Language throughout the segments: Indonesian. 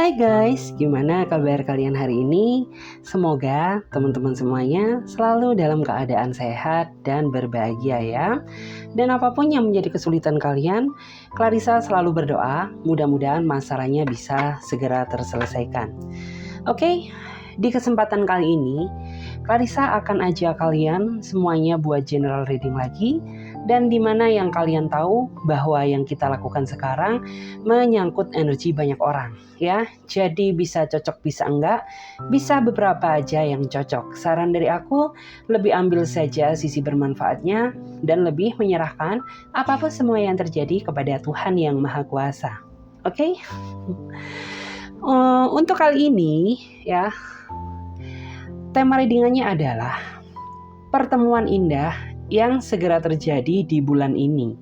Hai guys, gimana kabar kalian hari ini? Semoga teman-teman semuanya selalu dalam keadaan sehat dan berbahagia ya. Dan apapun yang menjadi kesulitan kalian, Clarissa selalu berdoa mudah-mudahan masalahnya bisa segera terselesaikan. Oke, di kesempatan kali ini Clarissa akan ajak kalian semuanya buat general reading lagi, dan dimana yang kalian tahu bahwa yang kita lakukan sekarang menyangkut energi banyak orang ya. Jadi bisa cocok bisa enggak, bisa beberapa aja yang cocok. Saran dari aku, lebih ambil saja sisi bermanfaatnya dan lebih menyerahkan apapun semua yang terjadi kepada Tuhan yang Maha Kuasa. Oke? Untuk kali ini ya, tema readingannya adalah pertemuan indah yang segera terjadi di bulan ini.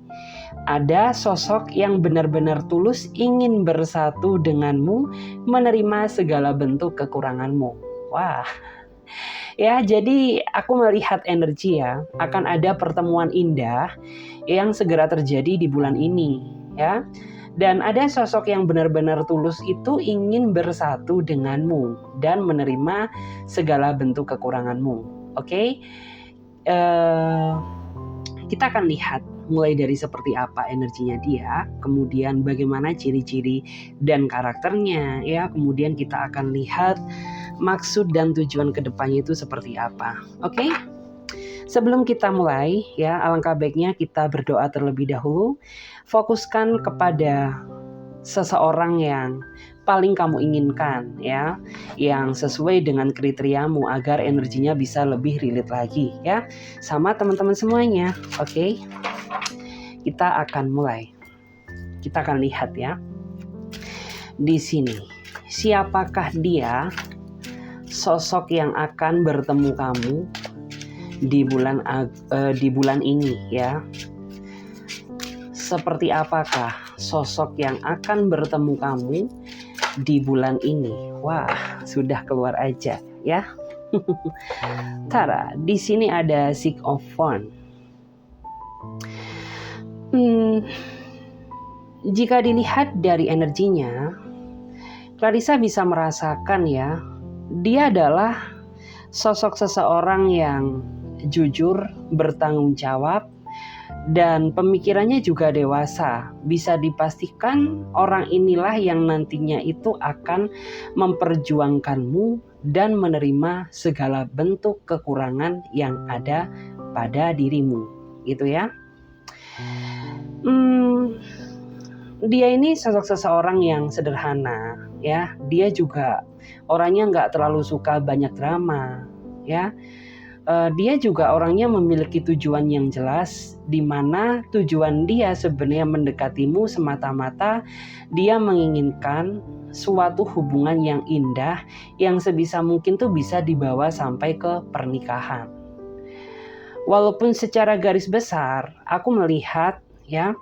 Ada sosok yang benar-benar tulus ingin bersatu denganmu, menerima segala bentuk kekuranganmu. Wah. Ya, jadi aku melihat energi ya, akan ada pertemuan indah yang segera terjadi di bulan ini, ya. Dan ada sosok yang benar-benar tulus itu ingin bersatu denganmu dan menerima segala bentuk kekuranganmu. Oke? Kita akan lihat mulai dari seperti apa energinya dia, kemudian bagaimana ciri-ciri dan karakternya ya, kemudian kita akan lihat maksud dan tujuan kedepannya itu seperti apa. Oke? Sebelum kita mulai ya, alangkah baiknya kita berdoa terlebih dahulu. Fokuskan kepada seseorang yang paling kamu inginkan ya, yang sesuai dengan kriteriamu agar energinya bisa lebih relate lagi ya sama teman-teman semuanya. Oke, kita akan mulai. Kita akan lihat ya di sini siapakah dia, sosok yang akan bertemu kamu di bulan ini ya. Seperti apakah sosok yang akan bertemu kamu di bulan ini? Wah, sudah keluar aja ya. Tara, di sini ada Six of Wands. Jika dilihat dari energinya, Clarissa bisa merasakan ya, dia adalah sosok seseorang yang jujur, bertanggung jawab, dan pemikirannya juga dewasa. Bisa dipastikan orang inilah yang nantinya itu akan memperjuangkanmu dan menerima segala bentuk kekurangan yang ada pada dirimu, gitu ya. Dia ini sosok seseorang yang sederhana ya. Dia juga orangnya nggak terlalu suka banyak drama ya. Dia juga orangnya memiliki tujuan yang jelas, di mana tujuan dia sebenarnya mendekatimu semata-mata dia menginginkan suatu hubungan yang indah yang sebisa mungkin tuh bisa dibawa sampai ke pernikahan. Walaupun secara garis besar aku melihat ya,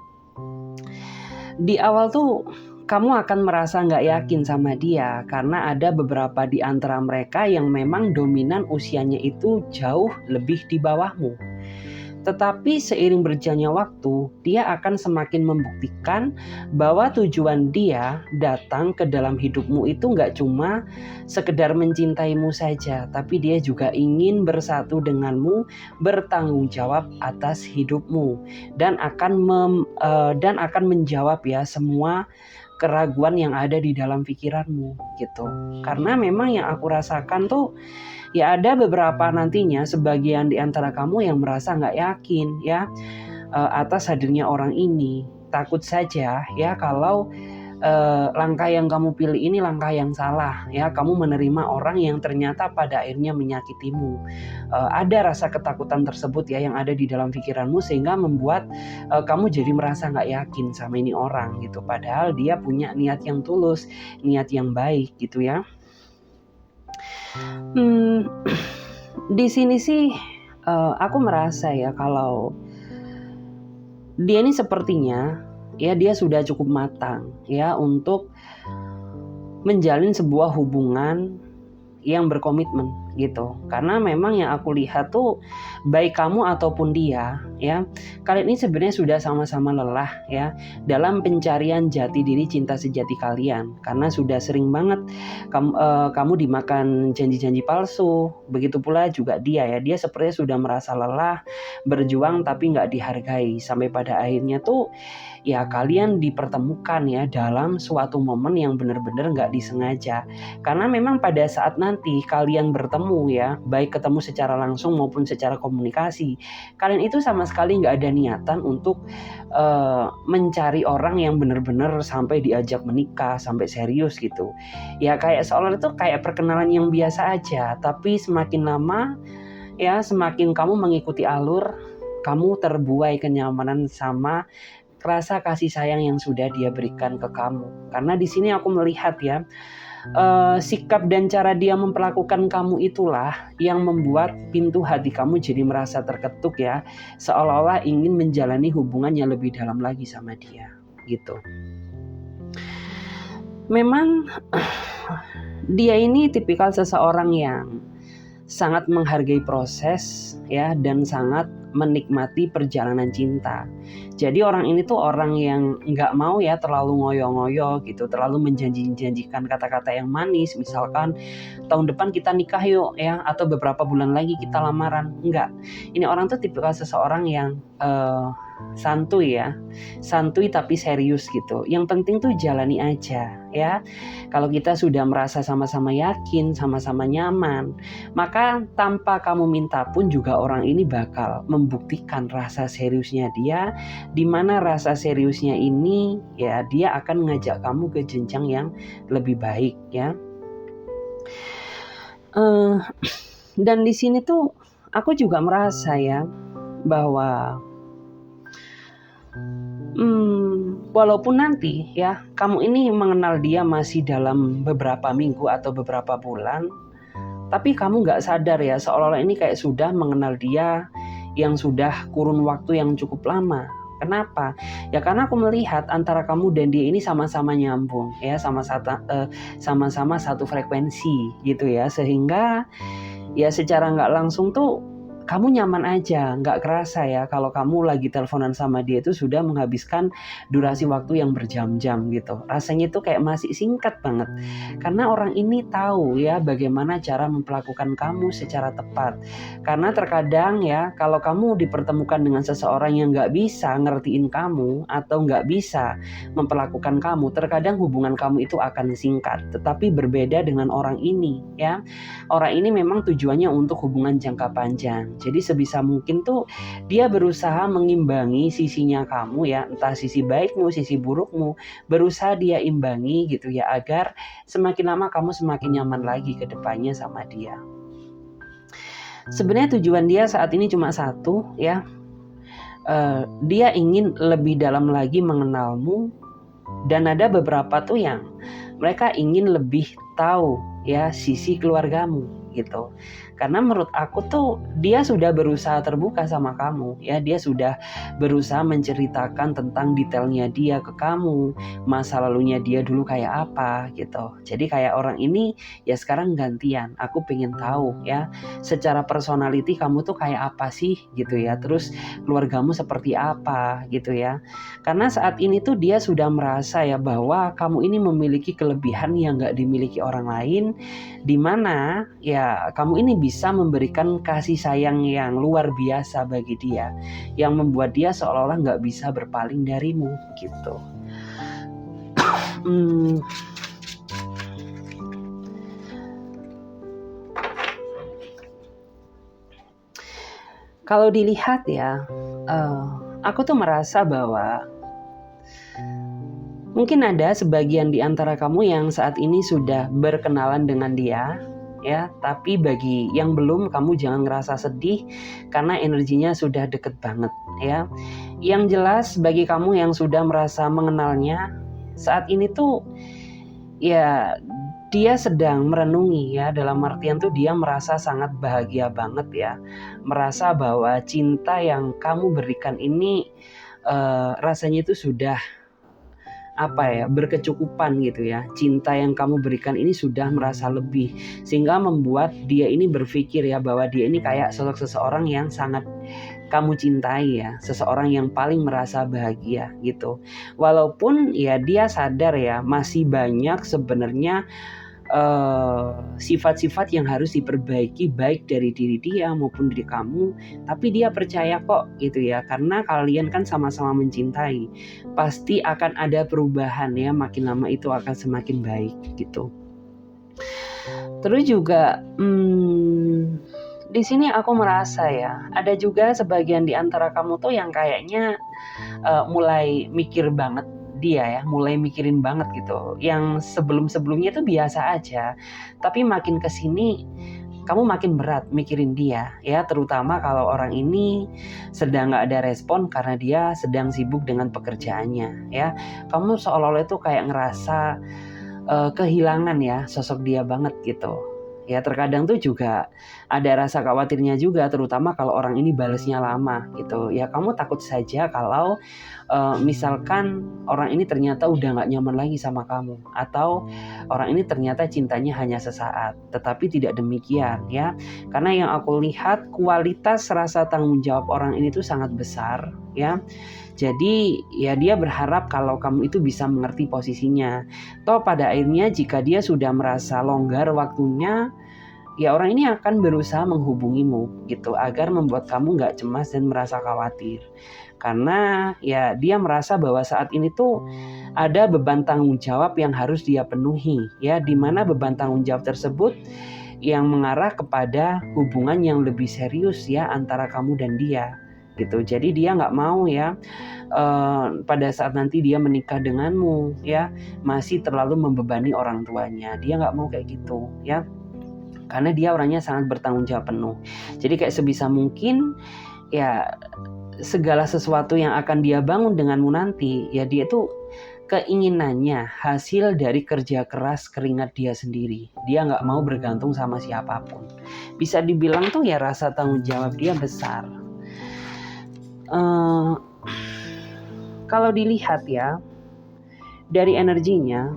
di awal tuh kamu akan merasa nggak yakin sama dia karena ada beberapa di antara mereka yang memang dominan usianya itu jauh lebih di bawahmu. Tetapi seiring berjalannya waktu, dia akan semakin membuktikan bahwa tujuan dia datang ke dalam hidupmu itu nggak cuma sekedar mencintaimu saja, tapi dia juga ingin bersatu denganmu, bertanggung jawab atas hidupmu, dan akan menjawab ya semua keraguan yang ada di dalam pikiranmu gitu. Karena memang yang aku rasakan tuh ya, ada beberapa nantinya sebagian di antara kamu yang merasa nggak yakin ya atas hadirnya orang ini. Takut saja ya kalau langkah yang kamu pilih ini langkah yang salah ya. Kamu menerima orang yang ternyata pada akhirnya menyakitimu. Ada rasa ketakutan tersebut ya yang ada di dalam pikiranmu sehingga membuat kamu jadi merasa nggak yakin sama ini orang gitu. Padahal dia punya niat yang tulus, niat yang baik gitu ya. Di sini sih aku merasa ya kalau dia ini sepertinya ya dia sudah cukup matang ya untuk menjalin sebuah hubungan yang berkomitmen gitu. Karena memang yang aku lihat tuh baik kamu ataupun dia ya, kalian ini sebenarnya sudah sama-sama lelah ya dalam pencarian jati diri cinta sejati kalian, karena sudah sering banget kamu dimakan janji-janji palsu. Begitu pula juga dia ya, dia sepertinya sudah merasa lelah berjuang tapi nggak dihargai, sampai pada akhirnya tuh ya kalian dipertemukan ya dalam suatu momen yang benar-benar nggak disengaja. Karena memang pada saat nanti kalian bertemu ya, baik ketemu secara langsung maupun secara komunikasi, kalian itu sama sekali nggak ada niatan untuk mencari orang yang benar-benar sampai diajak menikah, sampai serius gitu. Ya kayak seolah itu kayak perkenalan yang biasa aja, tapi semakin lama ya semakin kamu mengikuti alur, kamu terbuai kenyamanan sama rasa kasih sayang yang sudah dia berikan ke kamu. Karena di sini aku melihat ya, sikap dan cara dia memperlakukan kamu itulah yang membuat pintu hati kamu jadi merasa terketuk ya, seolah-olah ingin menjalani hubungan yang lebih dalam lagi sama dia gitu. Memang dia ini tipikal seseorang yang sangat menghargai proses ya, dan sangat menikmati perjalanan cinta. Jadi orang ini tuh orang yang nggak mau ya terlalu ngoyo-ngoyo gitu, terlalu menjanjikan kata-kata yang manis, misalkan tahun depan kita nikah yuk ya, atau beberapa bulan lagi kita lamaran. Enggak, ini orang tuh tipikal seseorang yang santuy ya, santuy tapi serius gitu. Yang penting tuh jalani aja ya. Kalau kita sudah merasa sama-sama yakin, sama-sama nyaman, maka tanpa kamu minta pun juga orang ini bakal membuktikan rasa seriusnya dia, di mana rasa seriusnya ini ya dia akan mengajak kamu ke jenjang yang lebih baik ya. Dan di sini tuh aku juga merasa ya bahwa walaupun nanti ya kamu ini mengenal dia masih dalam beberapa minggu atau beberapa bulan, tapi kamu gak sadar ya, seolah-olah ini kayak sudah mengenal dia yang sudah kurun waktu yang cukup lama. Kenapa? Ya karena aku melihat antara kamu dan dia ini sama-sama nyambung ya, sama-sama satu frekuensi gitu ya, sehingga ya secara gak langsung tuh kamu nyaman aja, nggak kerasa ya kalau kamu lagi teleponan sama dia itu sudah menghabiskan durasi waktu yang berjam-jam gitu. Rasanya itu kayak masih singkat banget. Karena orang ini tahu ya bagaimana cara memperlakukan kamu secara tepat. Karena terkadang ya kalau kamu dipertemukan dengan seseorang yang nggak bisa ngertiin kamu atau nggak bisa memperlakukan kamu, terkadang hubungan kamu itu akan singkat. Tetapi berbeda dengan orang ini ya. Orang ini memang tujuannya untuk hubungan jangka panjang. Jadi sebisa mungkin tuh dia berusaha mengimbangi sisinya kamu ya, entah sisi baikmu, sisi burukmu, berusaha dia imbangi gitu ya, agar semakin lama kamu semakin nyaman lagi ke depannya sama dia. Sebenarnya tujuan dia saat ini cuma satu ya, dia ingin lebih dalam lagi mengenalmu, dan ada beberapa tuh yang mereka ingin lebih tahu ya sisi keluargamu gitu. Karena menurut aku tuh dia sudah berusaha terbuka sama kamu ya, dia sudah berusaha menceritakan tentang detailnya dia ke kamu, masa lalunya dia dulu kayak apa gitu. Jadi kayak orang ini ya sekarang gantian, aku pengen tahu ya secara personality kamu tuh kayak apa sih gitu ya, terus keluargamu seperti apa gitu ya. Karena saat ini tuh dia sudah merasa ya bahwa kamu ini memiliki kelebihan yang gak dimiliki orang lain, dimana ya kamu ini bisa memberikan kasih sayang yang luar biasa bagi dia, yang membuat dia seolah-olah gak bisa berpaling darimu gitu. Kalau dilihat ya, aku tuh merasa bahwa mungkin ada sebagian di antara kamu yang saat ini sudah berkenalan dengan dia ya, tapi bagi yang belum, kamu jangan ngerasa sedih karena energinya sudah deket banget ya. Yang jelas bagi kamu yang sudah merasa mengenalnya, saat ini tuh ya dia sedang merenungi ya, dalam artian tuh dia merasa sangat bahagia banget ya, merasa bahwa cinta yang kamu berikan ini rasanya itu sudah berkecukupan gitu ya. Cinta yang kamu berikan ini sudah merasa lebih, sehingga membuat dia ini berpikir ya bahwa dia ini kayak sosok seseorang yang sangat kamu cintai ya, seseorang yang paling merasa bahagia gitu. Walaupun ya dia sadar ya masih banyak sebenarnya sifat-sifat yang harus diperbaiki baik dari diri dia maupun diri kamu, tapi dia percaya kok gitu ya, karena kalian kan sama-sama mencintai, pasti akan ada perubahan ya, makin lama itu akan semakin baik gitu. Terus juga di sini aku merasa ya, ada juga sebagian di antara kamu tuh yang kayaknya mulai mikir banget dia ya, mulai mikirin banget gitu. Yang sebelum-sebelumnya itu biasa aja, tapi makin kesini kamu makin berat mikirin dia ya, terutama kalau orang ini sedang nggak ada respon karena dia sedang sibuk dengan pekerjaannya ya. Kamu seolah-olah itu kayak ngerasa kehilangan ya sosok dia banget gitu. Ya terkadang tuh juga ada rasa khawatirnya juga, terutama kalau orang ini balesnya lama gitu. Ya kamu takut saja kalau misalkan orang ini ternyata udah gak nyaman lagi sama kamu, atau orang ini ternyata cintanya hanya sesaat. Tetapi tidak demikian ya, karena yang aku lihat kualitas rasa tanggung jawab orang ini tuh sangat besar ya. Jadi ya dia berharap kalau kamu itu bisa mengerti posisinya. Toh pada akhirnya jika dia sudah merasa longgar waktunya, ya orang ini akan berusaha menghubungimu gitu agar membuat kamu gak cemas dan merasa khawatir. Karena ya dia merasa bahwa saat ini tuh ada beban tanggung jawab yang harus dia penuhi ya, dimana beban tanggung jawab tersebut yang mengarah kepada hubungan yang lebih serius ya antara kamu dan dia gitu. Jadi dia nggak mau ya pada saat nanti dia menikah denganmu ya masih terlalu membebani orang tuanya. Dia nggak mau kayak gitu ya, karena dia orangnya sangat bertanggung jawab penuh. Jadi kayak sebisa mungkin ya segala sesuatu yang akan dia bangun denganmu nanti ya, dia tuh keinginannya hasil dari kerja keras keringat dia sendiri. Dia nggak mau bergantung sama siapapun. Bisa dibilang tuh ya rasa tanggung jawab dia besar. Kalau dilihat ya dari energinya,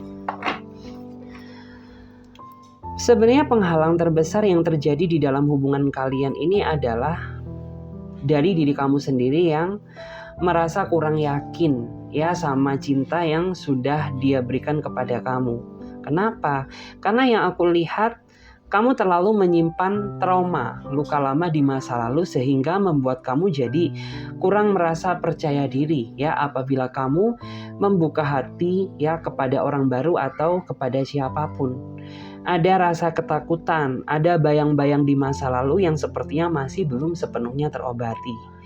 sebenarnya penghalang terbesar yang terjadi di dalam hubungan kalian ini adalah dari diri kamu sendiri yang merasa kurang yakin ya sama cinta yang sudah dia berikan kepada kamu. Kenapa? Karena yang aku lihat kamu terlalu menyimpan trauma, luka lama di masa lalu, sehingga membuat kamu jadi kurang merasa percaya diri ya apabila kamu membuka hati ya kepada orang baru atau kepada siapapun. Ada rasa ketakutan, ada bayang-bayang di masa lalu yang sepertinya masih belum sepenuhnya terobati.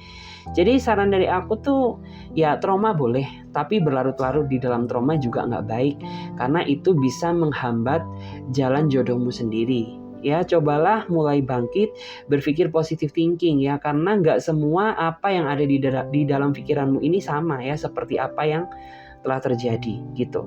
Jadi saran dari aku tuh ya trauma boleh, tapi berlarut-larut di dalam trauma juga nggak baik, karena itu bisa menghambat jalan jodohmu sendiri. Ya cobalah mulai bangkit, berpikir positive thinking ya, karena nggak semua apa yang ada di dalam pikiranmu ini sama ya seperti apa yang telah terjadi gitu.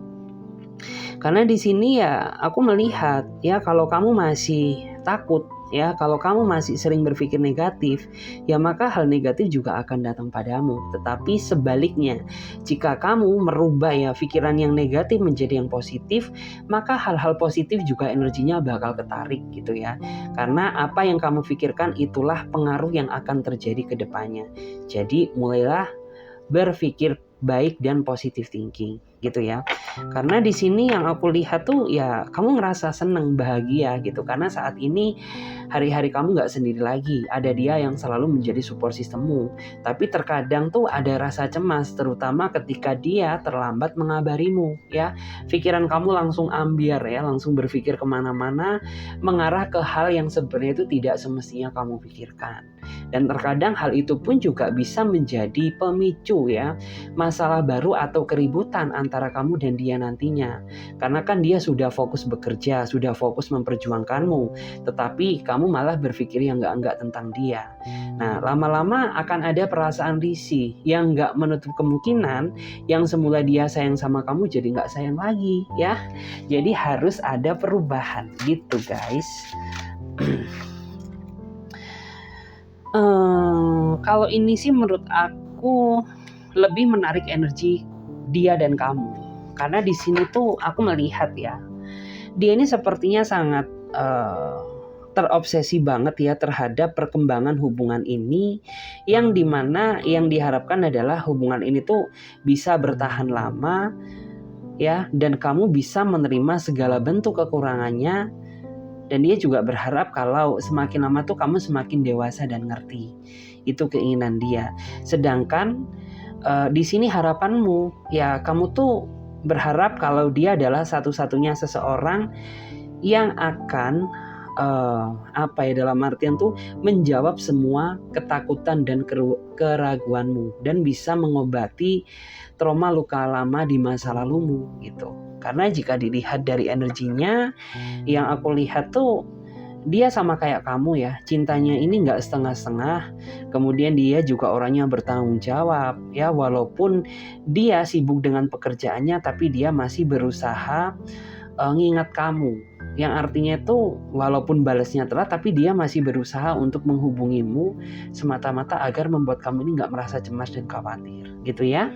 Karena di sini ya aku melihat ya kalau kamu masih takut ya, kalau kamu masih sering berpikir negatif, ya maka hal negatif juga akan datang padamu. Tetapi sebaliknya, jika kamu merubah ya pikiran yang negatif menjadi yang positif, maka hal-hal positif juga energinya bakal ketarik gitu ya. Karena apa yang kamu pikirkan itulah pengaruh yang akan terjadi ke depannya. Jadi mulailah berpikir baik dan positive thinking gitu ya. Karena di sini yang aku lihat tuh ya kamu ngerasa seneng, bahagia gitu, karena saat ini hari-hari kamu gak sendiri lagi, ada dia yang selalu menjadi support sistemmu. Tapi terkadang tuh ada rasa cemas, terutama ketika dia terlambat mengabarimu ya. Pikiran kamu langsung ambiar ya, langsung berpikir kemana-mana, mengarah ke hal yang sebenarnya itu tidak semestinya kamu pikirkan. Dan terkadang hal itu pun juga bisa menjadi pemicu ya masalah baru atau keributan antara kamu dan dia nantinya. Karena kan dia sudah fokus bekerja, sudah fokus memperjuangkanmu, tetapi kamu malah berpikir yang enggak tentang dia. Nah, lama-lama akan ada perasaan risih yang enggak menutup kemungkinan yang semula dia sayang sama kamu jadi enggak sayang lagi ya. Jadi harus ada perubahan gitu guys. Kalau ini sih menurut aku lebih menarik energi dia dan kamu Karena di sini tuh aku melihat ya, dia ini sepertinya sangat terobsesi banget ya terhadap perkembangan hubungan ini, yang dimana yang diharapkan adalah hubungan ini tuh bisa bertahan lama ya, dan kamu bisa menerima segala bentuk kekurangannya, dan dia juga berharap kalau semakin lama tuh kamu semakin dewasa dan ngerti. Itu keinginan dia. Sedangkan di sini harapanmu ya, kamu tuh berharap kalau dia adalah satu-satunya seseorang yang akan dalam artian tuh menjawab semua ketakutan dan keraguanmu, dan bisa mengobati trauma luka lama di masa lalumu gitu. Karena jika dilihat dari energinya, yang aku lihat tuh dia sama kayak kamu ya, cintanya ini nggak setengah-setengah. Kemudian dia juga orangnya bertanggung jawab ya, walaupun dia sibuk dengan pekerjaannya, tapi dia masih berusaha ngingat kamu. Yang artinya itu walaupun balasnya telat, tapi dia masih berusaha untuk menghubungimu semata-mata agar membuat kamu ini nggak merasa cemas dan khawatir, gitu ya.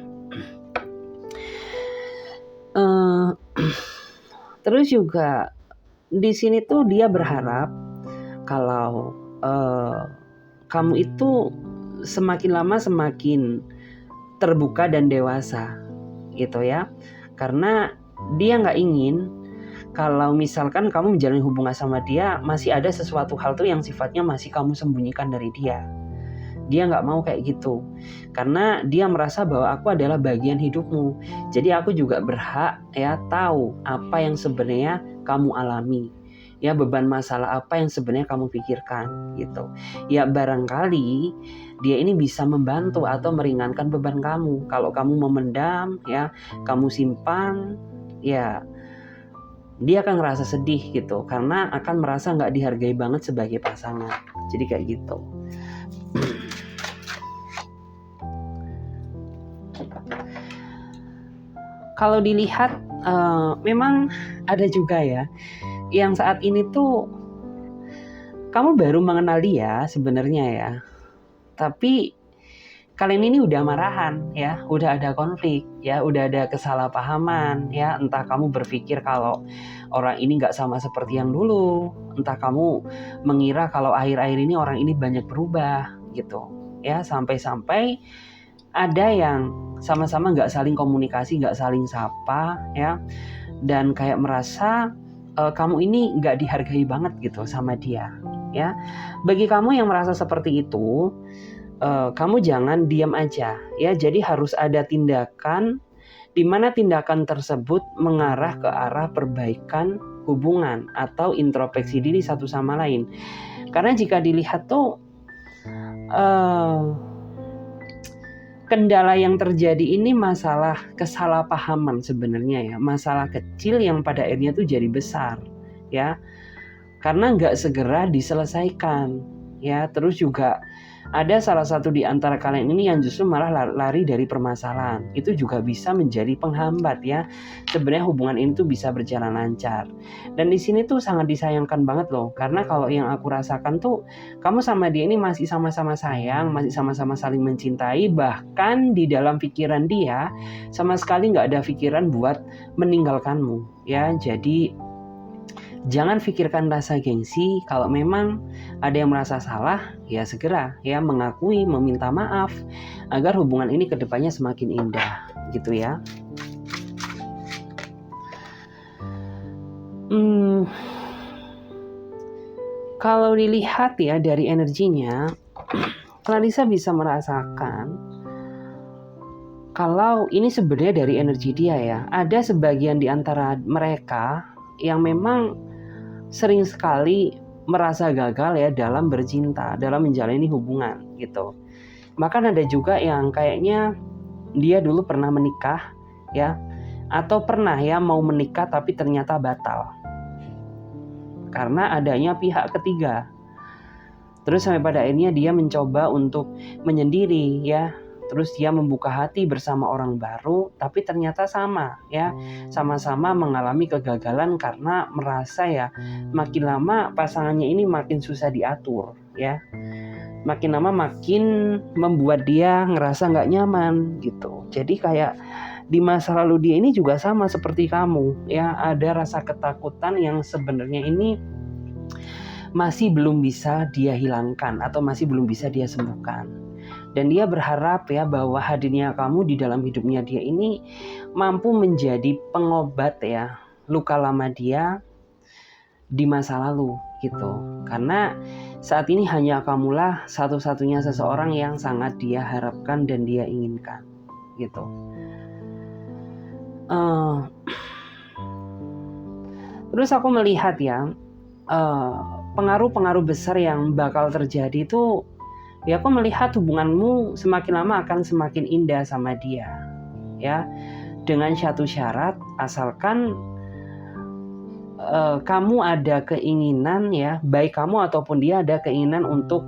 Terus juga di sini tuh dia berharap kalau kamu itu semakin lama semakin terbuka dan dewasa gitu ya. Karena dia nggak ingin kalau misalkan kamu menjalin hubungan sama dia masih ada sesuatu hal tuh yang sifatnya masih kamu sembunyikan dari dia. Dia nggak mau kayak gitu, karena dia merasa bahwa aku adalah bagian hidupmu. Jadi aku juga berhak ya tahu apa yang sebenarnya kamu alami, ya beban masalah apa yang sebenarnya kamu pikirkan gitu. Ya barangkali dia ini bisa membantu atau meringankan beban kamu. Kalau kamu memendam ya, kamu simpan ya, dia akan ngerasa sedih gitu, karena akan merasa nggak dihargai banget sebagai pasangan. Jadi kayak gitu. Kalau dilihat memang ada juga ya yang saat ini tuh kamu baru mengenal dia sebenarnya ya, tapi kalian ini udah marahan ya, udah ada konflik ya, udah ada kesalahpahaman ya. Entah kamu berpikir kalau orang ini nggak sama seperti yang dulu, entah kamu mengira kalau akhir-akhir ini orang ini banyak berubah gitu ya, sampai-sampai ada yang sama-sama nggak saling komunikasi, nggak saling sapa ya, dan kayak merasa kamu ini nggak dihargai banget gitu sama dia ya. Bagi kamu yang merasa seperti itu, kamu jangan diam aja ya. Jadi harus ada tindakan, di mana tindakan tersebut mengarah ke arah perbaikan hubungan atau introspeksi diri satu sama lain. Karena jika dilihat tuh kendala yang terjadi ini masalah kesalahpahaman sebenarnya ya, masalah kecil yang pada akhirnya tuh jadi besar ya, karena nggak segera diselesaikan ya. Terus juga ada salah satu di antara kalian ini yang justru malah lari dari permasalahan. Itu juga bisa menjadi penghambat ya. Sebenarnya hubungan ini tuh bisa berjalan lancar. Dan di sini tuh sangat disayangkan banget loh. Karena kalau yang aku rasakan tuh, kamu sama dia ini masih sama-sama sayang, masih sama-sama saling mencintai. Bahkan di dalam pikiran dia sama sekali nggak ada pikiran buat meninggalkanmu ya. Jadi jangan pikirkan rasa gengsi. Kalau memang ada yang merasa salah, ya segera ya mengakui, meminta maaf, agar hubungan ini kedepannya semakin indah gitu ya. Kalau dilihat ya dari energinya, Clarissa bisa merasakan kalau ini sebenarnya dari energi dia ya. Ada sebagian di antara mereka yang memang sering sekali merasa gagal ya dalam bercinta, dalam menjalani hubungan gitu. Bahkan ada juga yang kayaknya dia dulu pernah menikah ya, atau pernah ya mau menikah tapi ternyata batal karena adanya pihak ketiga. Terus sampai pada akhirnya dia mencoba untuk menyendiri ya. Terus dia membuka hati bersama orang baru, tapi ternyata sama ya, sama-sama mengalami kegagalan karena merasa ya makin lama pasangannya ini makin susah diatur ya, makin lama makin membuat dia ngerasa nggak nyaman gitu. Jadi kayak di masa lalu dia ini juga sama seperti kamu, ya, ada rasa ketakutan yang sebenarnya ini masih belum bisa dia hilangkan atau masih belum bisa dia sembuhkan. Dan dia berharap ya bahwa hadirnya kamu di dalam hidupnya dia ini mampu menjadi pengobat ya luka lama dia di masa lalu gitu. Karena saat ini hanya kamulah satu-satunya seseorang yang sangat dia harapkan dan dia inginkan gitu. Terus aku melihat ya pengaruh-pengaruh besar yang bakal terjadi itu, ya aku melihat hubunganmu semakin lama akan semakin indah sama dia, ya, dengan satu syarat, asalkan kamu ada keinginan ya, baik kamu ataupun dia ada keinginan untuk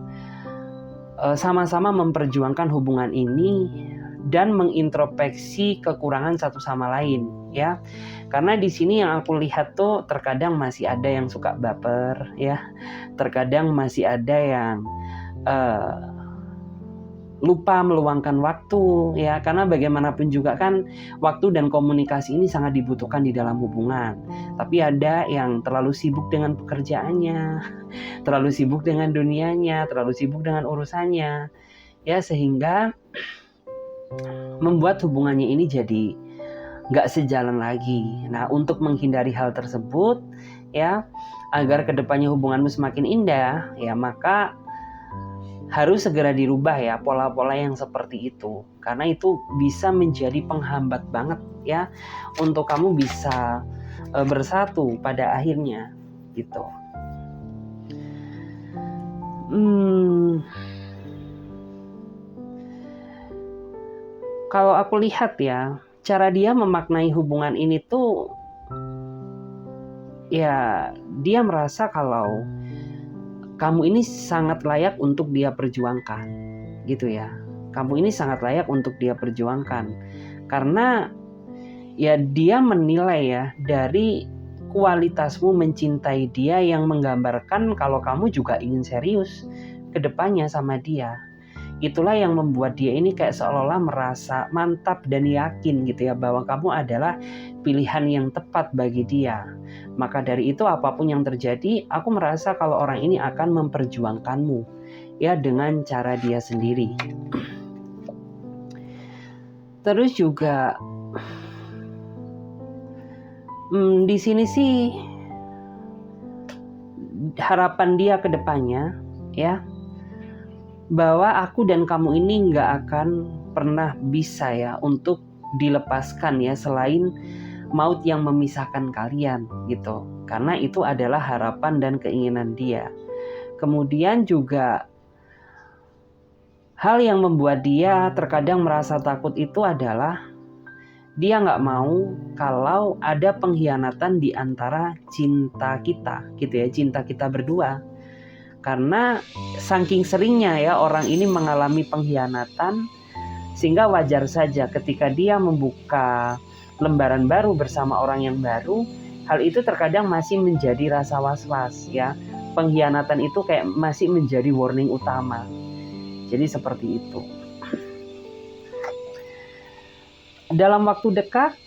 sama-sama memperjuangkan hubungan ini dan mengintrospeksi kekurangan satu sama lain, ya. Karena di sini yang aku lihat tuh terkadang masih ada yang suka baper, ya. Terkadang masih ada yang lupa meluangkan waktu, ya. Karena bagaimanapun juga kan waktu dan komunikasi ini sangat dibutuhkan di dalam hubungan. Tapi ada yang terlalu sibuk dengan pekerjaannya, terlalu sibuk dengan dunianya, terlalu sibuk dengan urusannya, ya, sehingga membuat hubungannya ini jadi nggak sejalan lagi. Nah, untuk menghindari hal tersebut, ya, agar kedepannya hubunganmu semakin indah, ya, maka harus segera dirubah ya pola-pola yang seperti itu. Karena itu bisa menjadi penghambat banget ya untuk kamu bisa bersatu pada akhirnya gitu. Kalau aku lihat ya, cara dia memaknai hubungan ini tuh, ya, dia merasa kalau kamu ini sangat layak untuk dia perjuangkan, gitu ya. Kamu ini sangat layak untuk dia perjuangkan, karena ya dia menilai ya dari kualitasmu mencintai dia yang menggambarkan kalau kamu juga ingin serius ke depannya sama dia. Itulah yang membuat dia ini kayak seolah-olah merasa mantap dan yakin gitu ya bahwa kamu adalah pilihan yang tepat bagi dia. Maka dari itu apapun yang terjadi, aku merasa kalau orang ini akan memperjuangkanmu ya dengan cara dia sendiri. Terus juga di sini sih harapan dia ke depannya ya, bahwa aku dan kamu ini nggak akan pernah bisa ya untuk dilepaskan ya selain maut yang memisahkan kalian gitu. Karena itu adalah harapan dan keinginan dia. Kemudian juga hal yang membuat dia terkadang merasa takut itu adalah dia nggak mau kalau ada pengkhianatan di antara cinta kita gitu ya, cinta kita berdua. Karena saking seringnya ya orang ini mengalami pengkhianatan, sehingga wajar saja ketika dia membuka lembaran baru bersama orang yang baru, hal itu terkadang masih menjadi rasa was-was ya. Pengkhianatan itu kayak masih menjadi warning utama. Jadi seperti itu. Dalam waktu dekat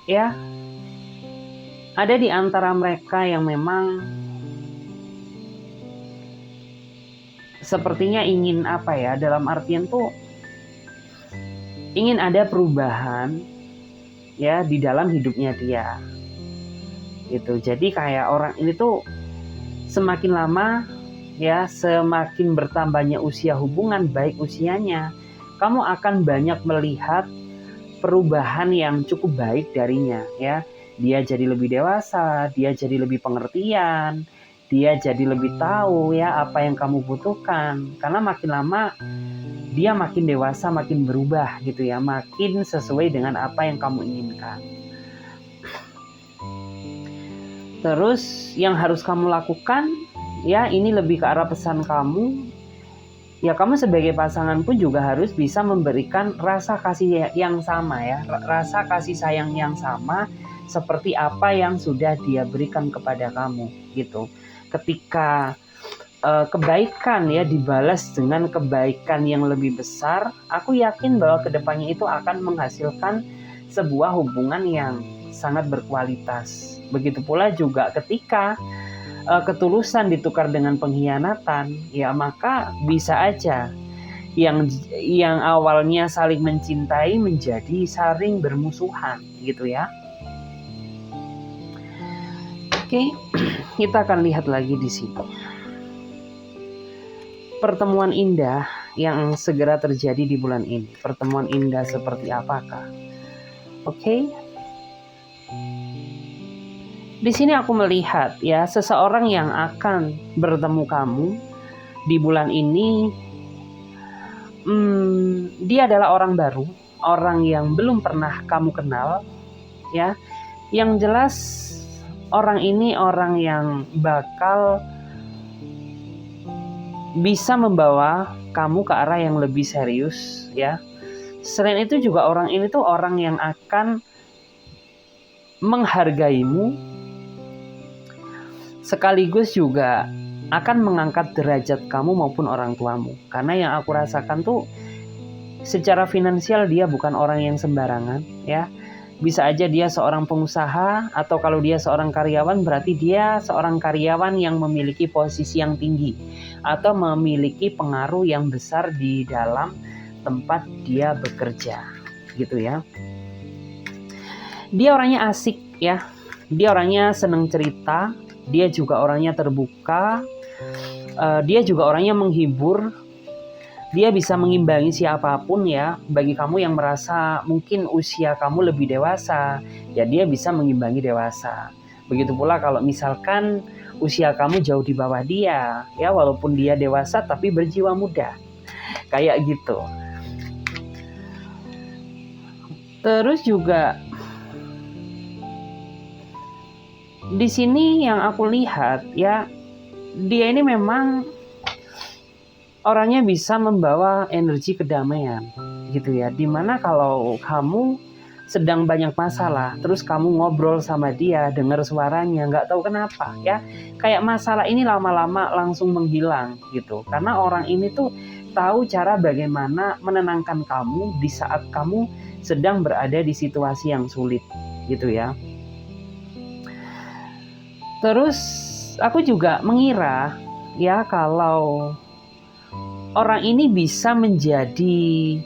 ya, ada di antara mereka yang memang sepertinya ingin apa ya, dalam artian tuh ingin ada perubahan ya di dalam hidupnya dia gitu. Jadi kayak orang ini tuh semakin lama ya, semakin bertambahnya usia hubungan, baik usianya, kamu akan banyak melihat perubahan yang cukup baik darinya ya. Dia jadi lebih dewasa, dia jadi lebih pengertian, dia jadi lebih tahu ya apa yang kamu butuhkan. Karena makin lama dia makin dewasa, makin berubah gitu ya, makin sesuai dengan apa yang kamu inginkan. Terus yang harus kamu lakukan ya, ini lebih ke arah pesan kamu. Ya, kamu sebagai pasangan pun juga harus bisa memberikan rasa kasih yang sama ya, rasa kasih sayang yang sama seperti apa yang sudah dia berikan kepada kamu gitu. Ketika kebaikan ya dibalas dengan kebaikan yang lebih besar, aku yakin bahwa kedepannya itu akan menghasilkan sebuah hubungan yang sangat berkualitas. Begitu pula juga ketika ketulusan ditukar dengan pengkhianatan, ya maka bisa aja yang awalnya saling mencintai menjadi saling bermusuhan gitu ya. Oke, kita akan lihat lagi di sini. Pertemuan indah yang segera terjadi di bulan ini. Pertemuan indah seperti apakah? Oke. Di sini aku melihat ya seseorang yang akan bertemu kamu di bulan ini. Dia adalah orang baru, orang yang belum pernah kamu kenal, ya. Yang jelas orang ini orang yang bakal bisa membawa kamu ke arah yang lebih serius, ya. Selain itu juga orang ini tuh orang yang akan menghargaimu, sekaligus juga akan mengangkat derajat kamu maupun orang tuamu. Karena yang aku rasakan tuh secara finansial dia bukan orang yang sembarangan, ya. Bisa aja dia seorang pengusaha, atau kalau dia seorang karyawan berarti dia seorang karyawan yang memiliki posisi yang tinggi atau memiliki pengaruh yang besar di dalam tempat dia bekerja gitu ya. Dia orangnya asik ya, dia orangnya senang cerita, dia juga orangnya terbuka, dia juga orangnya menghibur. Dia bisa mengimbangi siapapun ya. Bagi kamu yang merasa mungkin usia kamu lebih dewasa, ya dia bisa mengimbangi dewasa. Begitu pula kalau misalkan usia kamu jauh di bawah dia, ya walaupun dia dewasa tapi berjiwa muda. Kayak gitu. Terus juga di sini yang aku lihat ya, dia ini memang orangnya bisa membawa energi kedamaian gitu ya. Dimana kalau kamu sedang banyak masalah, terus kamu ngobrol sama dia, dengar suaranya, nggak tahu kenapa ya, kayak masalah ini lama-lama langsung menghilang gitu. Karena orang ini tuh tahu cara bagaimana menenangkan kamu di saat kamu sedang berada di situasi yang sulit gitu ya. Terus aku juga mengira ya kalau orang ini bisa menjadi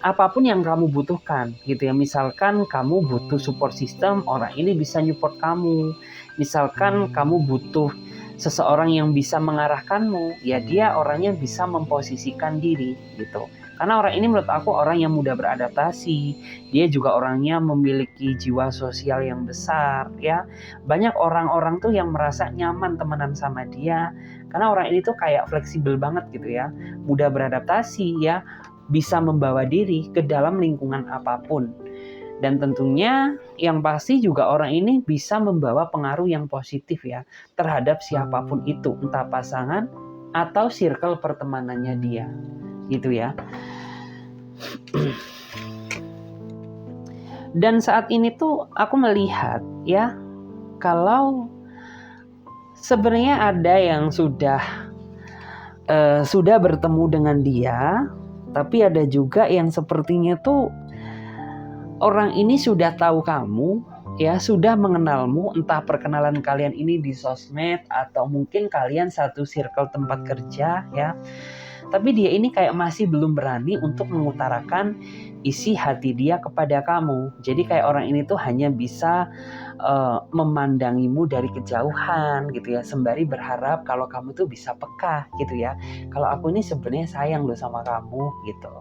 apapun yang kamu butuhkan gitu ya. Misalkan kamu butuh support system, orang ini bisa support kamu. Misalkan kamu butuh seseorang yang bisa mengarahkanmu, ya dia orangnya bisa memposisikan diri gitu. Karena orang ini menurut aku orang yang mudah beradaptasi, dia juga orangnya memiliki jiwa sosial yang besar ya. Banyak orang-orang tuh yang merasa nyaman temenan sama dia, karena orang ini tuh kayak fleksibel banget gitu ya, mudah beradaptasi ya, bisa membawa diri ke dalam lingkungan apapun. Dan tentunya yang pasti juga orang ini bisa membawa pengaruh yang positif ya terhadap siapapun itu, entah pasangan atau circle pertemanannya dia gitu ya. Dan saat ini tuh aku melihat ya kalau sebenarnya ada yang sudah bertemu dengan dia, tapi ada juga yang sepertinya tuh orang ini sudah tahu kamu ya, sudah mengenalmu, entah perkenalan kalian ini di sosmed atau mungkin kalian satu circle tempat kerja ya. Tapi dia ini kayak masih belum berani untuk mengutarakan isi hati dia kepada kamu. Jadi kayak orang ini tuh hanya bisa memandangimu dari kejauhan gitu ya, sembari berharap kalau kamu tuh bisa peka gitu ya. Kalau aku ini sebenarnya sayang loh sama kamu gitu.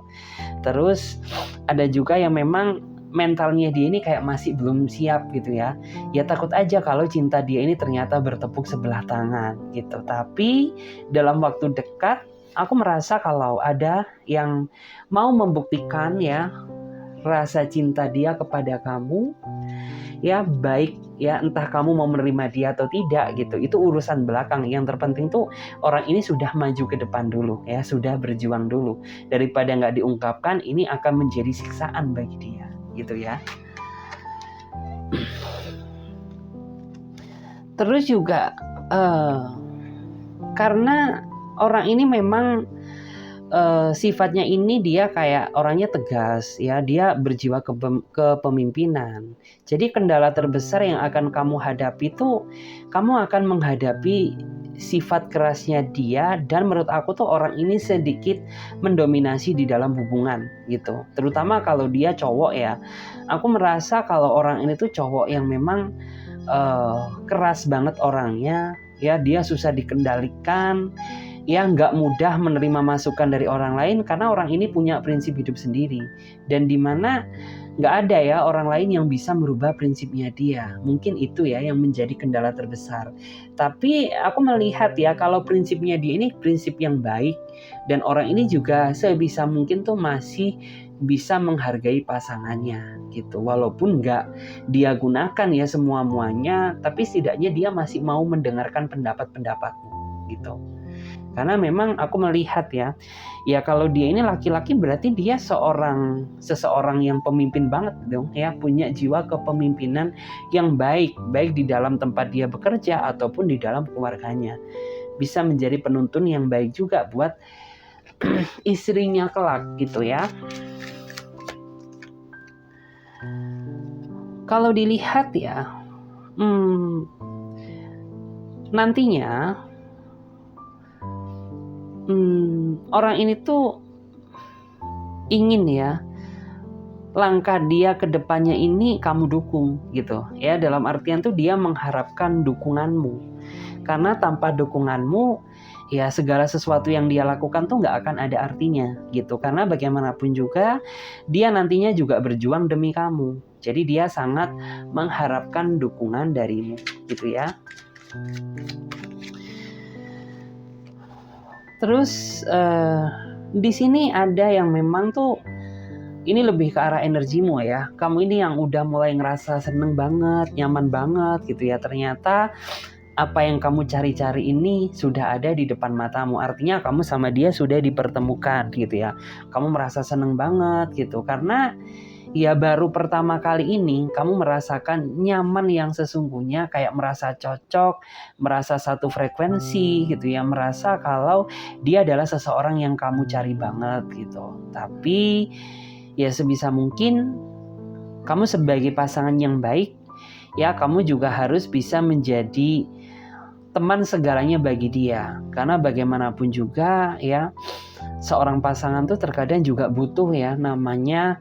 Terus ada juga yang memang mentalnya dia ini kayak masih belum siap gitu ya. Ya takut aja kalau cinta dia ini ternyata bertepuk sebelah tangan gitu. Tapi dalam waktu dekat aku merasa kalau ada yang mau membuktikan ya rasa cinta dia kepada kamu, ya baik ya, entah kamu mau menerima dia atau tidak gitu, itu urusan belakang. Yang terpenting tuh orang ini sudah maju ke depan dulu ya, sudah berjuang dulu. Daripada nggak diungkapkan, ini akan menjadi siksaan bagi dia gitu ya. Terus juga karena orang ini memang sifatnya ini dia kayak orangnya tegas ya, dia berjiwa kepemimpinan. Jadi kendala terbesar yang akan kamu hadapi itu kamu akan menghadapi sifat kerasnya dia, dan menurut aku tuh orang ini sedikit mendominasi di dalam hubungan gitu. Terutama kalau dia cowok ya. Aku merasa kalau orang ini tuh cowok yang memang keras banget orangnya ya, dia susah dikendalikan. Ya nggak mudah menerima masukan dari orang lain karena orang ini punya prinsip hidup sendiri, dan dimana nggak ada ya orang lain yang bisa merubah prinsipnya dia. Mungkin itu ya yang menjadi kendala terbesar. Tapi aku melihat ya kalau prinsipnya dia ini prinsip yang baik, dan orang ini juga sebisa mungkin tuh masih bisa menghargai pasangannya gitu, walaupun nggak dia gunakan ya semua-muanya, tapi setidaknya dia masih mau mendengarkan pendapat-pendapatmu gitu. Karena memang aku melihat ya kalau dia ini laki-laki berarti dia seseorang yang pemimpin banget dong ya, punya jiwa kepemimpinan yang baik di dalam tempat dia bekerja ataupun di dalam keluarganya. Bisa menjadi penuntun yang baik juga buat istrinya kelak gitu ya. Kalau dilihat ya, nantinya orang ini tuh ingin ya langkah dia ke depannya ini kamu dukung gitu ya, dalam artian tuh dia mengharapkan dukunganmu, karena tanpa dukunganmu ya segala sesuatu yang dia lakukan tuh nggak akan ada artinya gitu, karena bagaimanapun juga dia nantinya juga berjuang demi kamu, jadi dia sangat mengharapkan dukungan darimu gitu ya. Terus di sini ada yang memang tuh ini lebih ke arah energimu ya. Kamu ini yang udah mulai ngerasa seneng banget, nyaman banget gitu ya. Ternyata apa yang kamu cari-cari ini sudah ada di depan matamu. Artinya kamu sama dia sudah dipertemukan gitu ya. Kamu merasa seneng banget gitu. Karena ya baru pertama kali ini kamu merasakan nyaman yang sesungguhnya, kayak merasa cocok, merasa satu frekuensi gitu ya, merasa kalau dia adalah seseorang yang kamu cari banget gitu. Tapi ya sebisa mungkin kamu sebagai pasangan yang baik ya, kamu juga harus bisa menjadi teman segalanya bagi dia, karena bagaimanapun juga ya seorang pasangan tuh terkadang juga butuh ya namanya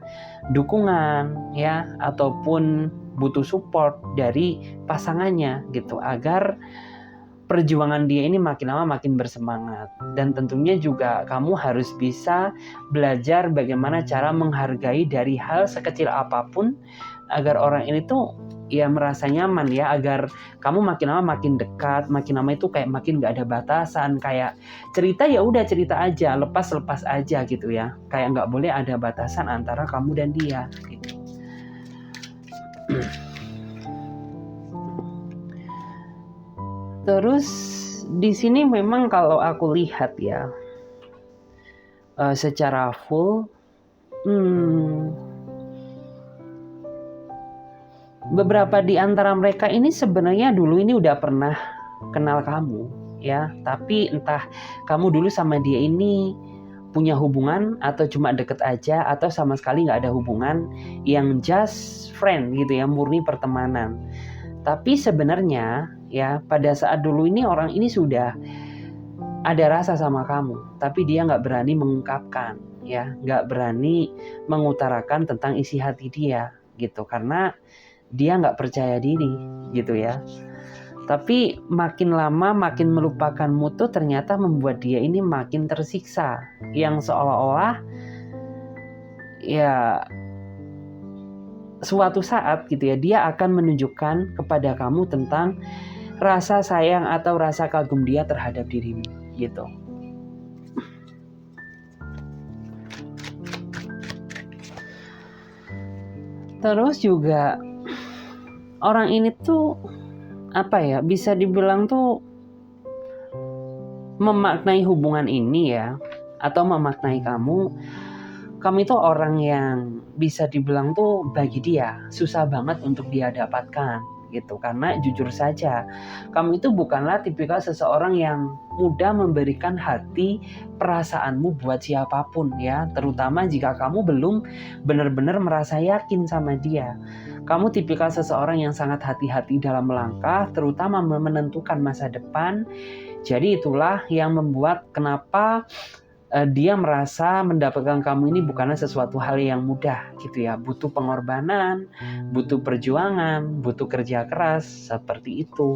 dukungan ya, ataupun butuh support dari pasangannya gitu, agar perjuangan dia ini makin lama makin bersemangat. Dan tentunya juga kamu harus bisa belajar bagaimana cara menghargai dari hal sekecil apapun, agar orang ini tuh ya merasa nyaman ya, agar kamu makin lama makin dekat, makin lama itu kayak makin gak ada batasan, kayak cerita ya udah cerita aja, lepas aja gitu ya, kayak nggak boleh ada batasan antara kamu dan dia gitu. Terus di sini memang kalau aku lihat ya secara full, beberapa di antara mereka ini sebenarnya dulu ini udah pernah kenal kamu ya, tapi entah kamu dulu sama dia ini punya hubungan atau cuma deket aja, atau sama sekali nggak ada hubungan, yang just friend gitu ya, murni pertemanan. Tapi sebenarnya ya pada saat dulu ini orang ini sudah ada rasa sama kamu, tapi dia nggak berani mengungkapkan ya, nggak berani mengutarakan tentang isi hati dia gitu, karena dia nggak percaya diri gitu ya. Tapi makin lama makin melupakanmu tuh ternyata membuat dia ini makin tersiksa, yang seolah-olah ya suatu saat gitu ya dia akan menunjukkan kepada kamu tentang rasa sayang atau rasa kagum dia terhadap dirimu gitu. Terus juga orang ini tuh apa ya, bisa dibilang tuh memaknai hubungan ini ya, atau memaknai kamu itu orang yang bisa dibilang tuh bagi dia susah banget untuk dia dapatkan gitu. Karena jujur saja, kamu itu bukanlah tipikal seseorang yang mudah memberikan hati perasaanmu buat siapapun ya, terutama jika kamu belum benar-benar merasa yakin sama dia. Kamu tipikal seseorang yang sangat hati-hati dalam melangkah, terutama menentukan masa depan. Jadi itulah yang membuat kenapa dia merasa mendapatkan kamu ini bukanlah sesuatu hal yang mudah gitu ya. Butuh pengorbanan, butuh perjuangan, butuh kerja keras, seperti itu.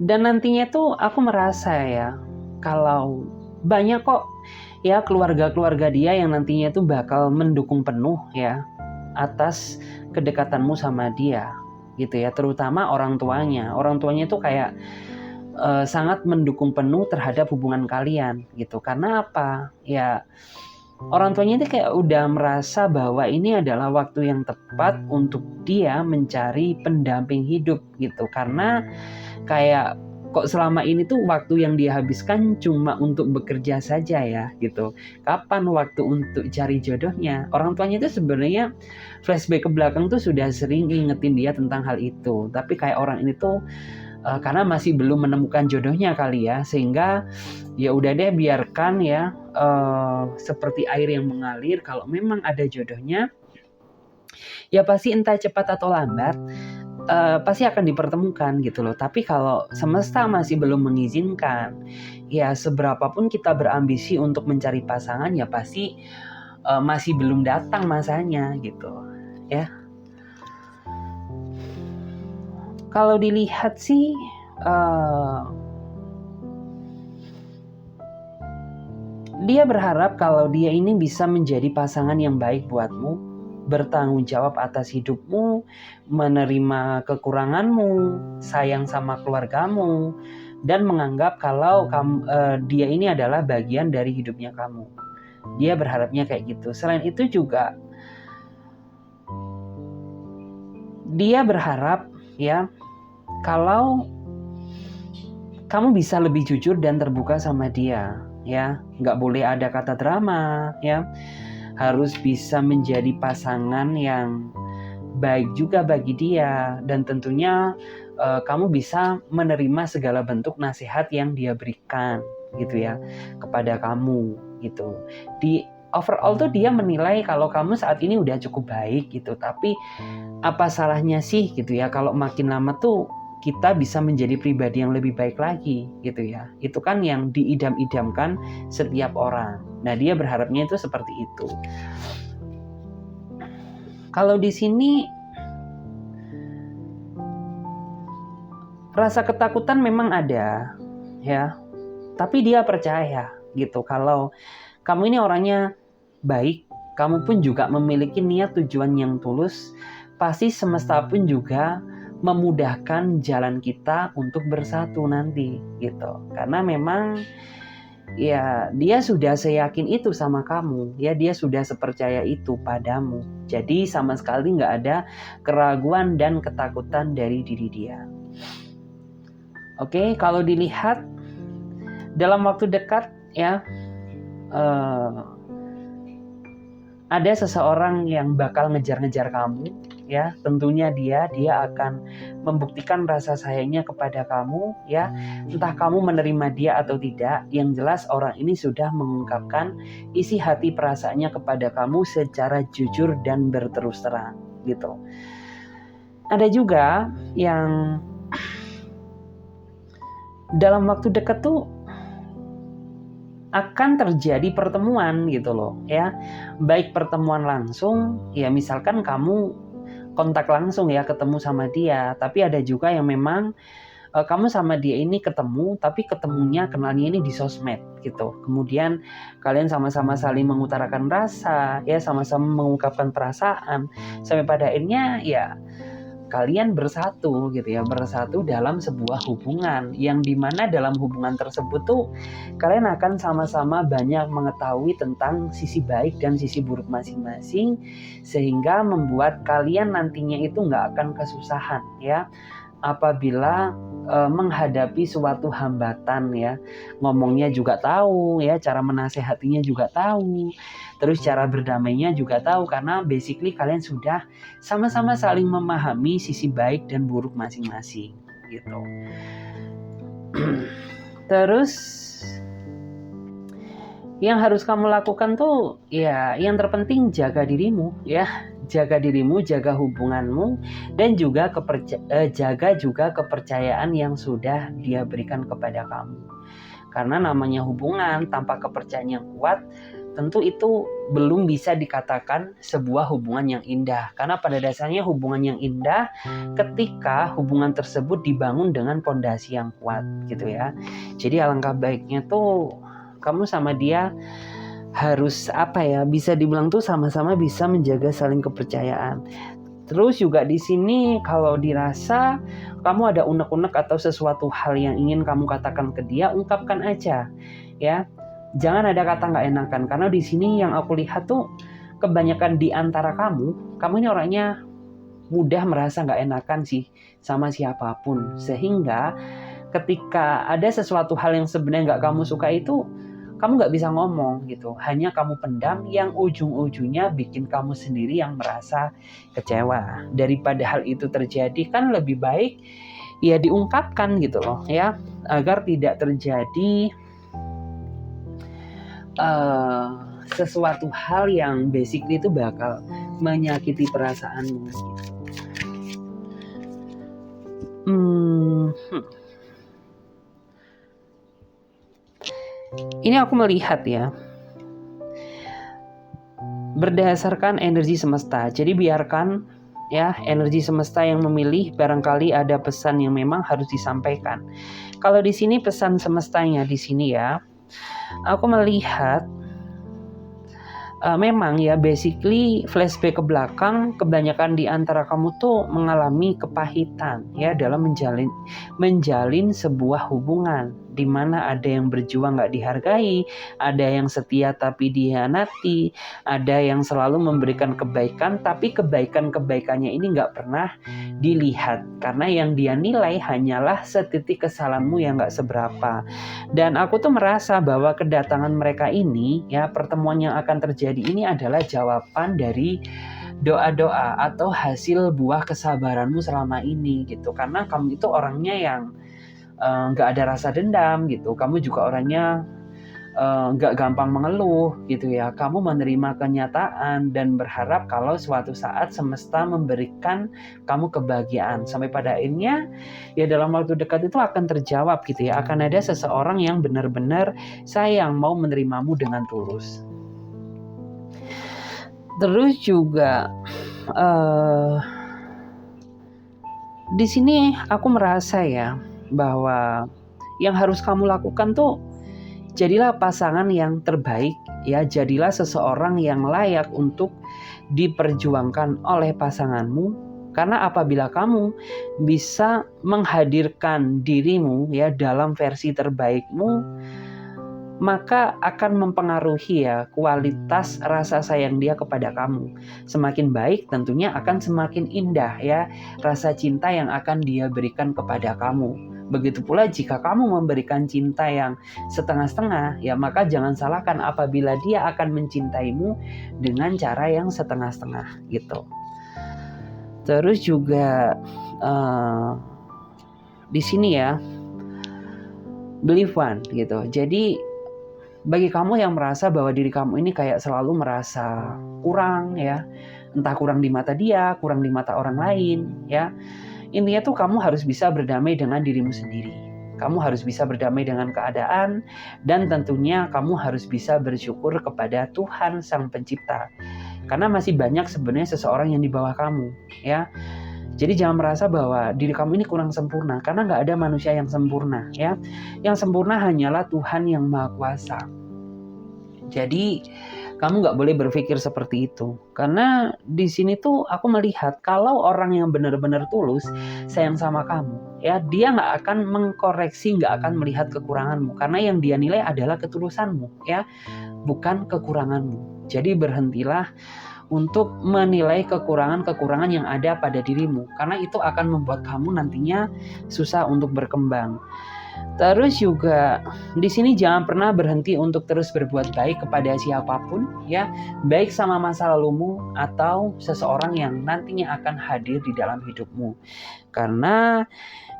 Dan nantinya tuh aku merasa ya, kalau banyak kok ya keluarga-keluarga dia yang nantinya tuh bakal mendukung penuh ya atas kedekatanmu sama dia gitu ya, terutama orang tuanya itu kayak sangat mendukung penuh terhadap hubungan kalian gitu. Karena apa ya, orang tuanya itu kayak udah merasa bahwa ini adalah waktu yang tepat untuk dia mencari pendamping hidup gitu. Karena kayak kok selama ini tuh waktu yang dia habiskan cuma untuk bekerja saja ya gitu. Kapan waktu untuk cari jodohnya? Orang tuanya itu sebenarnya flashback ke belakang tuh sudah sering ingetin dia tentang hal itu. Tapi kayak orang ini tuh karena masih belum menemukan jodohnya kali ya, sehingga ya udah deh biarkan ya seperti air yang mengalir. Kalau memang ada jodohnya, ya pasti entah cepat atau lambat pasti akan dipertemukan gitu loh. Tapi kalau semesta masih belum mengizinkan, ya seberapapun kita berambisi untuk mencari pasangan, ya pasti masih belum datang masanya gitu ya. Kalau dilihat sih dia berharap kalau dia ini bisa menjadi pasangan yang baik buatmu, bertanggung jawab atas hidupmu, menerima kekuranganmu, sayang sama keluargamu, dan menganggap kalau dia ini adalah bagian dari hidupnya kamu. Dia berharapnya kayak gitu. Selain itu juga dia berharap ya kalau kamu bisa lebih jujur dan terbuka sama dia ya. Nggak boleh ada kata drama ya. Harus bisa menjadi pasangan yang baik juga bagi dia, dan tentunya kamu bisa menerima segala bentuk nasihat yang dia berikan gitu ya kepada kamu gitu. Di overall tuh dia menilai kalau kamu saat ini udah cukup baik gitu, tapi apa salahnya sih gitu ya kalau makin lama tuh kita bisa menjadi pribadi yang lebih baik lagi gitu ya. Itu kan yang diidam-idamkan setiap orang. Nah, dia berharapnya itu seperti itu. Kalau di sini rasa ketakutan memang ada ya. Tapi dia percaya gitu kalau kamu ini orangnya baik, kamu pun juga memiliki niat tujuan yang tulus, pasti semesta pun juga memudahkan jalan kita untuk bersatu nanti gitu. Karena memang ya dia sudah seyakin itu sama kamu ya, dia sudah sepercaya itu padamu. Jadi sama sekali nggak ada keraguan dan ketakutan dari diri dia. Oke, kalau dilihat dalam waktu dekat ya ada seseorang yang bakal ngejar-ngejar kamu ya. Tentunya dia akan membuktikan rasa sayangnya kepada kamu ya. Entah kamu menerima dia atau tidak, yang jelas orang ini sudah mengungkapkan isi hati perasaannya kepada kamu secara jujur dan berterus terang gitu. Ada juga yang dalam waktu dekat tuh akan terjadi pertemuan gitu loh ya. Baik pertemuan langsung ya, misalkan kamu kontak langsung ya ketemu sama dia, tapi ada juga yang memang kamu sama dia ini ketemu, tapi ketemunya kenalnya ini di sosmed gitu. Kemudian kalian sama-sama saling mengutarakan rasa ya, sama-sama mengungkapkan perasaan, sampai pada akhirnya ya kalian bersatu gitu ya, bersatu dalam sebuah hubungan yang dimana dalam hubungan tersebut tuh kalian akan sama-sama banyak mengetahui tentang sisi baik dan sisi buruk masing-masing, sehingga membuat kalian nantinya itu nggak akan kesusahan ya. apabila menghadapi suatu hambatan ya, ngomongnya juga tahu ya, cara menasehatinya juga tahu, terus cara berdamainya juga tahu, karena basically kalian sudah sama-sama saling memahami sisi baik dan buruk masing-masing gitu. Terus yang harus kamu lakukan tuh ya, yang terpenting jaga dirimu ya, jaga dirimu, jaga hubunganmu, dan juga jaga juga kepercayaan yang sudah Dia berikan kepada kamu. Karena namanya hubungan tanpa kepercayaan yang kuat, tentu itu belum bisa dikatakan sebuah hubungan yang indah. Karena pada dasarnya hubungan yang indah ketika hubungan tersebut dibangun dengan pondasi yang kuat gitu ya. Jadi alangkah baiknya tuh kamu sama dia harus bisa dibilang tuh sama-sama bisa menjaga saling kepercayaan. Terus juga di sini kalau dirasa kamu ada unek-unek atau sesuatu hal yang ingin kamu katakan ke dia, ungkapkan aja ya. Jangan ada kata nggak enakan, karena di sini yang aku lihat tuh kebanyakan di antara kamu ini orangnya mudah merasa nggak enakan sih sama siapapun, sehingga ketika ada sesuatu hal yang sebenarnya nggak kamu suka itu kamu nggak bisa ngomong gitu, hanya kamu pendam, yang ujung-ujungnya bikin kamu sendiri yang merasa kecewa. Daripada hal itu terjadi, kan lebih baik ya diungkapkan gitu loh ya, agar tidak terjadi sesuatu hal yang basically itu bakal menyakiti perasaanmu gitu. Ini aku melihat ya, berdasarkan energi semesta. Jadi biarkan ya energi semesta yang memilih, barangkali ada pesan yang memang harus disampaikan. Kalau di sini pesan semestanya di sini ya, aku melihat memang ya basically flashback ke belakang, kebanyakan di antara kamu tuh mengalami kepahitan ya dalam menjalin sebuah hubungan, di mana ada yang berjuang gak dihargai, ada yang setia tapi dihianati, ada yang selalu memberikan kebaikan tapi kebaikannya ini gak pernah dilihat, karena yang dia nilai hanyalah setitik kesalahanmu yang gak seberapa. Dan aku tuh merasa bahwa kedatangan mereka ini ya, pertemuan yang akan terjadi ini adalah jawaban dari doa-doa atau hasil buah kesabaranmu selama ini gitu. Karena kamu itu orangnya yang gak ada rasa dendam gitu. Kamu juga orangnya gak gampang mengeluh gitu ya. Kamu menerima kenyataan dan berharap kalau suatu saat semesta memberikan kamu kebahagiaan. Sampai pada akhirnya ya dalam waktu dekat itu akan terjawab gitu ya. Akan ada seseorang yang benar-benar sayang, mau menerimamu dengan tulus. Terus juga di sini aku merasa ya bahwa yang harus kamu lakukan tuh jadilah pasangan yang terbaik ya, jadilah seseorang yang layak untuk diperjuangkan oleh pasanganmu. Karena apabila kamu bisa menghadirkan dirimu ya dalam versi terbaikmu, maka akan mempengaruhi ya kualitas rasa sayang dia kepada kamu. Semakin baik tentunya akan semakin indah ya rasa cinta yang akan dia berikan kepada kamu. Begitu pula jika kamu memberikan cinta yang setengah-setengah ya, maka jangan salahkan apabila dia akan mencintaimu dengan cara yang setengah-setengah gitu. Terus juga di sini ya, believe one gitu. Jadi bagi kamu yang merasa bahwa diri kamu ini kayak selalu merasa kurang ya, entah kurang di mata dia, kurang di mata orang lain ya, intinya tuh kamu harus bisa berdamai dengan dirimu sendiri. Kamu harus bisa berdamai dengan keadaan, dan tentunya kamu harus bisa bersyukur kepada Tuhan Sang Pencipta. Karena masih banyak sebenarnya seseorang yang di bawah kamu ya. Jadi jangan merasa bahwa diri kamu ini kurang sempurna, karena gak ada manusia yang sempurna ya. Yang sempurna hanyalah Tuhan yang Maha Kuasa. Jadi kamu gak boleh berpikir seperti itu. Karena di sini tuh aku melihat kalau orang yang benar-benar tulus sayang sama kamu ya, dia gak akan mengkoreksi, gak akan melihat kekuranganmu. Karena yang dia nilai adalah ketulusanmu ya, bukan kekuranganmu. Jadi berhentilah untuk menilai kekurangan-kekurangan yang ada pada dirimu, karena itu akan membuat kamu nantinya susah untuk berkembang. Terus juga di sini jangan pernah berhenti untuk terus berbuat baik kepada siapapun ya, baik sama masa lalumu atau seseorang yang nantinya akan hadir di dalam hidupmu. Karena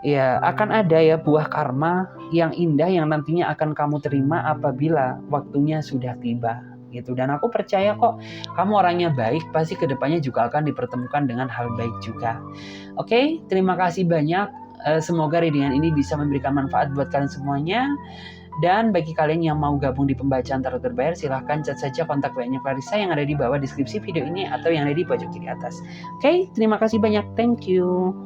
ya akan ada ya buah karma yang indah yang nantinya akan kamu terima apabila waktunya sudah tiba gitu. Dan aku percaya kok kamu orangnya baik, pasti kedepannya juga akan dipertemukan dengan hal baik juga. Oke, terima kasih banyak. Semoga readingan ini bisa memberikan manfaat buat kalian semuanya. Dan bagi kalian yang mau gabung di pembacaan tarot berbayar, silahkan chat saja kontak WA-nya Clarissa yang ada di bawah deskripsi video ini atau yang ada di pojok kiri atas. Oke, terima kasih banyak. Thank you.